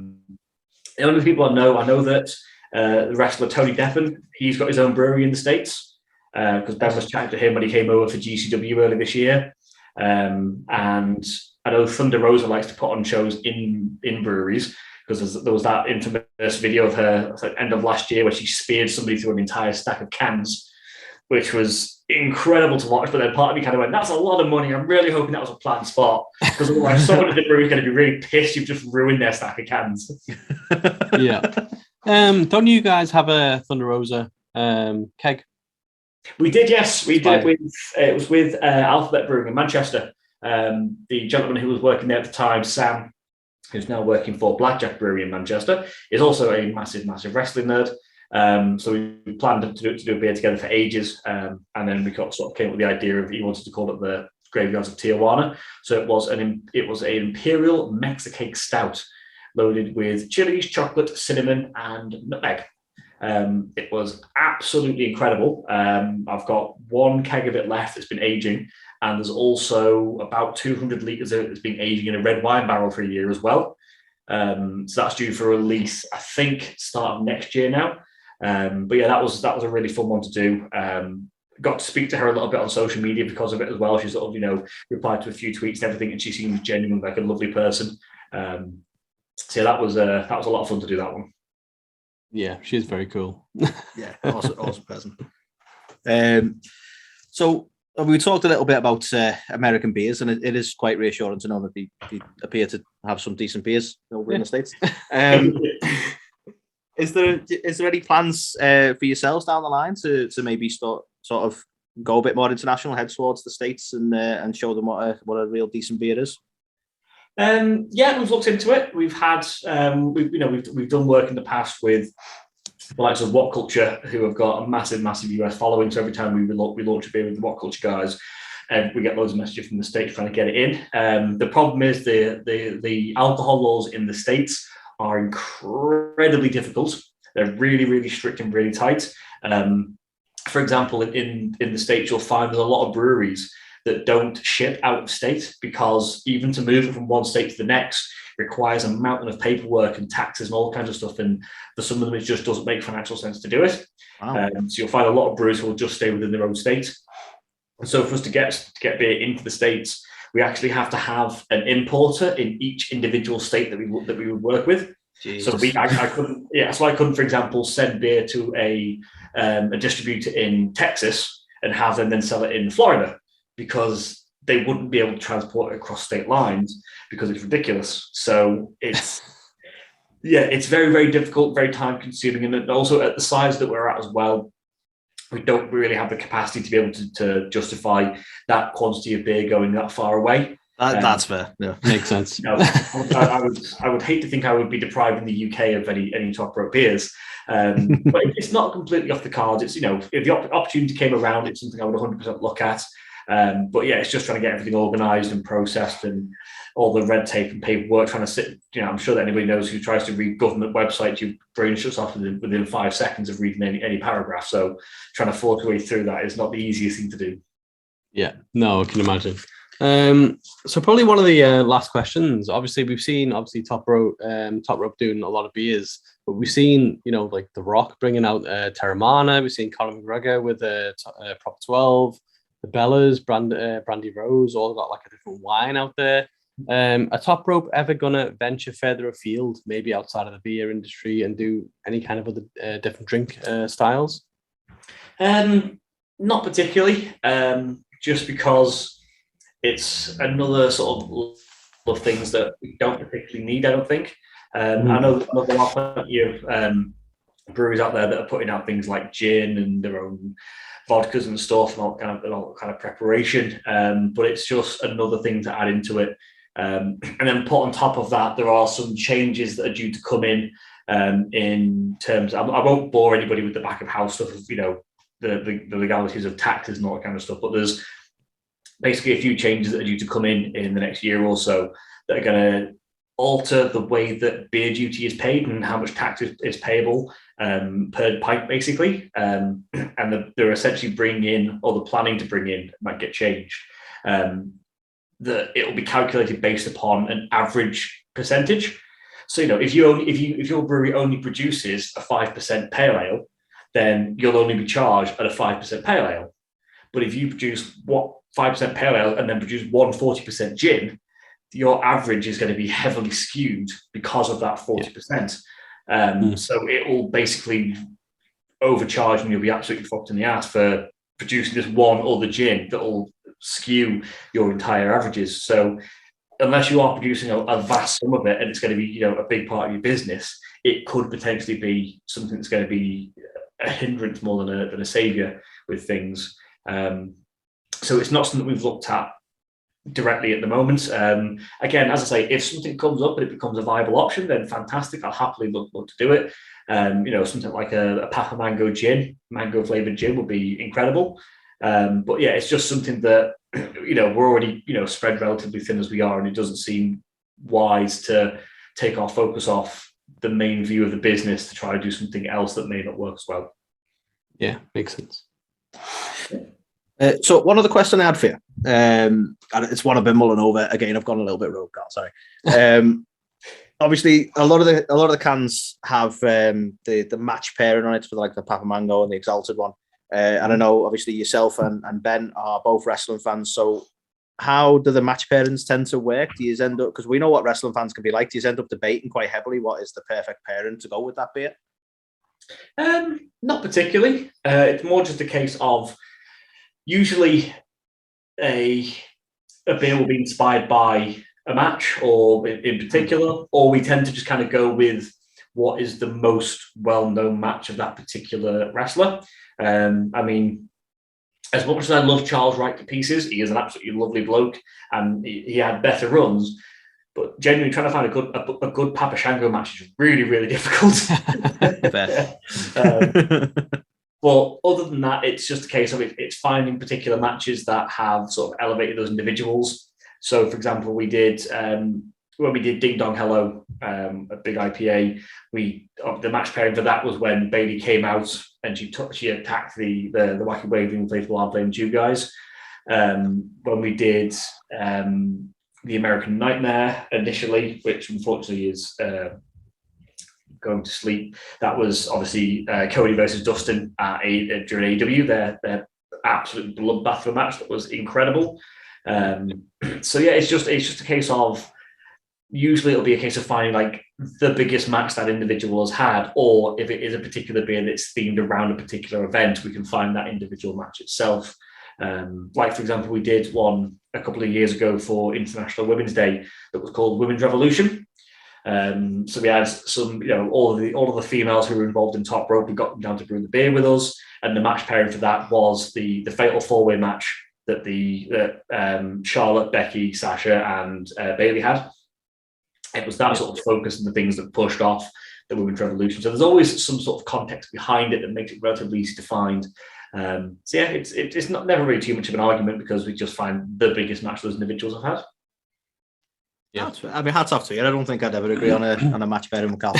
only people I know that the wrestler Tony Deppen, he's got his own brewery in the States because Ben was chatting to him when he came over for GCW early this year. And I know Thunder Rosa likes to put on shows in breweries because there was that infamous video of her like end of last year where she speared somebody through an entire stack of cans, which was incredible to watch. But then part of me kind of went, that's a lot of money. I'm really hoping that was a planned spot because otherwise someone at the brewery is going to be really pissed you've just ruined their stack of cans. Yeah. Don't you guys have a Thunder Rosa keg? We did, yes. We did it was with Alphabet Brewing in Manchester. The gentleman who was working there at the time, Sam, who's now working for Blackjack Brewery in Manchester, is also a massive, massive wrestling nerd. So we planned to do a beer together for ages, and then we sort of came up with the idea of he wanted to call it the Graveyards of Tijuana. So it was an Imperial Mexicake Stout loaded with chilies, chocolate, cinnamon, and nutmeg. It was absolutely incredible. I've got one keg of it left that's been aging, and there's also about 200 litres of it that's been aging in a red wine barrel for a year as well. So that's due for release, I think, start of next year now. But yeah, that was a really fun one to do. Got to speak to her a little bit on social media because of it as well. She sort of, replied to a few tweets and everything, and she seems genuinely like a lovely person. So yeah, that was a lot of fun to do that one. Yeah, she's very cool. Yeah, awesome person. So we talked a little bit about American beers, and it is quite reassuring to know that they appear to have some decent beers over in the States. Is there any plans for yourselves down the line to maybe sort of go a bit more international, head towards the States, and show them what a real decent beer is? Yeah, we've looked into it. We've had we've done work in the past with the likes of What Culture, who have got a massive US following. So every time we launch a beer with the What Culture guys, we get loads of messages from the States trying to get it in. The problem is the alcohol laws in the States are incredibly difficult. They're really, really strict and really tight. For example, in the States, you'll find there's a lot of breweries that don't ship out of state because even to move it from one state to the next requires a mountain of paperwork and taxes and all kinds of stuff. And for some of them, it just doesn't make financial sense to do it. Wow. So you'll find a lot of brewers who will just stay within their own state. And so for us to get beer into the States, we actually have to have an importer in each individual state that we would work with. So I couldn't, so I couldn't, for example, send beer to a distributor in Texas and have them then sell it in Florida, because they wouldn't be able to transport it across state lines, because it's ridiculous. So it's it's very, very difficult, very time consuming, and also at the size that we're at as well, we don't really have the capacity to be able to justify that quantity of beer going that far away. That's fair. Yeah, makes sense. I would hate to think I would be depriving the UK of any top rope beers, but it's not completely off the cards. It's, if the opportunity came around, it's something I would 100% look at. But it's just trying to get everything organised and processed, and all the red tape and paperwork. Trying to sit, I'm sure that anybody knows who tries to read government websites, your brain shuts off within 5 seconds of reading any paragraph. So trying to force your way through that is not the easiest thing to do. Yeah, no, I can imagine. So probably one of the last questions. Obviously, we've seen Top Rope doing a lot of beers, but we've seen like The Rock bringing out Terramana. We've seen Conor McGregor with Prop 12. The Bellas, Brandy Rose, all got like a different wine out there. Are Top Rope ever gonna venture further afield, maybe outside of the beer industry, and do any kind of other different drink styles? Not particularly. Just because it's another sort of things that we don't particularly need, I don't think. I know there are plenty of breweries out there that are putting out things like gin and their own vodkas and stuff, and all kind of preparation. But it's just another thing to add into it. And then put on top of that, there are some changes that are due to come in terms. I won't bore anybody with the back of house stuff of the legalities of taxes and all that kind of stuff, but there's basically a few changes that are due to come in the next year or so that are going to alter the way that beer duty is paid and how much tax is payable per pint, basically. And they're essentially bringing in, or the planning to bring in, might get changed, that it will be calculated based upon an average percentage. So if your brewery only produces a 5% pale ale, then you'll only be charged at a 5% pale ale. But if you produce 5% pale ale and then produce 40% gin, your average is going to be heavily skewed because of that 40%. So it will basically overcharge, and you'll be absolutely fucked in the ass for producing this one other gin that will skew your entire averages. So unless you are producing a vast sum of it, and it's going to be a big part of your business, it could potentially be something that's going to be a hindrance more than a savior with things. So it's not something we've looked at directly at the moment. Again, as I say, if something comes up and it becomes a viable option, then fantastic. I'll happily look to do it. Something like a Papa Mango flavored gin would be incredible. But it's just something that we're already spread relatively thin as we are, and it doesn't seem wise to take our focus off the main view of the business to try to do something else that may not work as well. Yeah, makes sense. So one other question I had for you, and it's one I've been mulling over. Again, I've gone a little bit rogue, Carl, sorry. Obviously, a lot of the cans have the match pairing on it for like the Papa Mango and the Exalted one. And I know obviously yourself and Ben are both wrestling fans. So how do the match pairings tend to work? Do you end up, because we know what wrestling fans can be like, do you end up debating quite heavily what is the perfect pairing to go with that beer? Not particularly. It's more just a case of usually a beer will be inspired by a match or in particular, or we tend to just kind of go with what is the most well-known match of that particular wrestler. I mean, as much as I love Charles Wright to pieces, he is an absolutely lovely bloke, and he had better runs. But genuinely trying to find a good Papa Shango match is really, really difficult. But other than that, it's just a case of it's finding particular matches that have sort of elevated those individuals. So, for example, we did when we did Ding Dong Hello, a big IPA. The match pairing for that was when Bailey came out and she attacked the Wacky Waving Inflatable Arm Flamed you guys. When we did the American Nightmare initially, which unfortunately is going to sleep, that was obviously Cody versus Dustin during AEW. Their absolute bloodbath of a match that was incredible. So yeah, it's just a case of usually it'll be a case of finding like the biggest match that individual has had, or if it is a particular beer that's themed around a particular event, we can find that individual match itself. Like, for example, we did one a couple of years ago for International Women's Day that was called Women's Revolution. So we had some, all of the females who were involved in Top Rope. We got them down to brew the beer with us, and the match pairing for that was the fatal four-way match that Charlotte, Becky, Sasha, and Bailey had. It was that sort of focus and the things that pushed off the Women's Revolution. So there's always some sort of context behind it that makes it relatively easy to find. So yeah, it's not never really too much of an argument because we just find the biggest match those individuals have had. Yeah, I mean, hats off to you. I don't think I'd ever agree on a match pairing with Cal.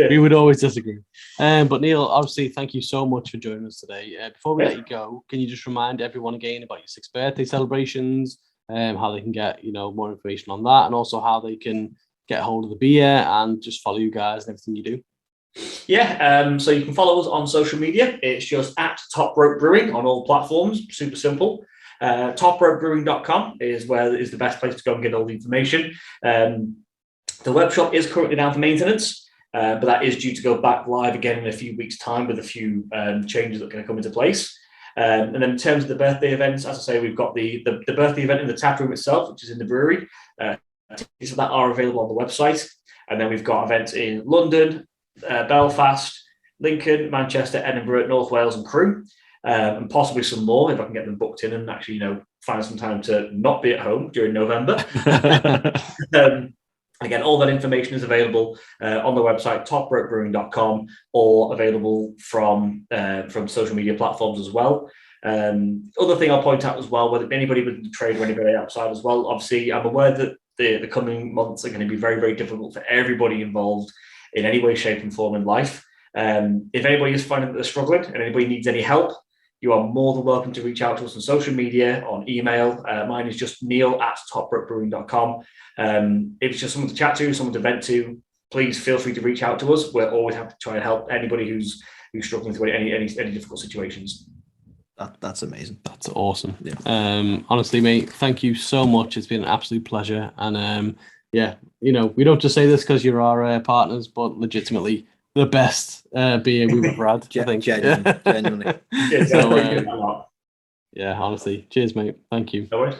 We would always disagree. But Neil, obviously, thank you so much for joining us today. Before we let you go, can you just remind everyone again about your 6th birthday celebrations, how they can get more information on that, and also how they can get a hold of the beer and just follow you guys and everything you do? Yeah, so you can follow us on social media. It's just at Top Rope Brewing on all platforms. Super simple. TopRopeBrewing.com is the best place to go and get all the information. The web shop is currently down for maintenance, but that is due to go back live again in a few weeks' time with a few changes that are going to come into place. And then in terms of the birthday events, as I say, we've got the birthday event in the tap room itself, which is in the brewery. Tickets for that are available on the website. And then we've got events in London, Belfast, Lincoln, Manchester, Edinburgh, North Wales, and Crewe. And possibly some more if I can get them booked in and actually, find some time to not be at home during November. Again, all that information is available on the website, topropebrewing.com, or available from social media platforms as well. Other thing I'll point out as well, whether anybody with the trade or anybody outside as well, obviously I'm aware that the coming months are going to be very, very difficult for everybody involved in any way, shape and form in life. If anybody is finding that they're struggling and anybody needs any help, you are more than welcome to reach out to us on social media, on email. Mine is just neil@topropebrewing.com. If it's just someone to chat to, someone to vent to, please feel free to reach out to us. We're always happy to try and help anybody who's struggling through any difficult situations. That's amazing. That's awesome. Yeah. Honestly, mate, thank you so much. It's been an absolute pleasure. And yeah, we don't just say this because you're our partners, but legitimately the best beer we've ever had. I think. Genuinely. Yeah, yeah, honestly, cheers, mate. Thank you. No worries.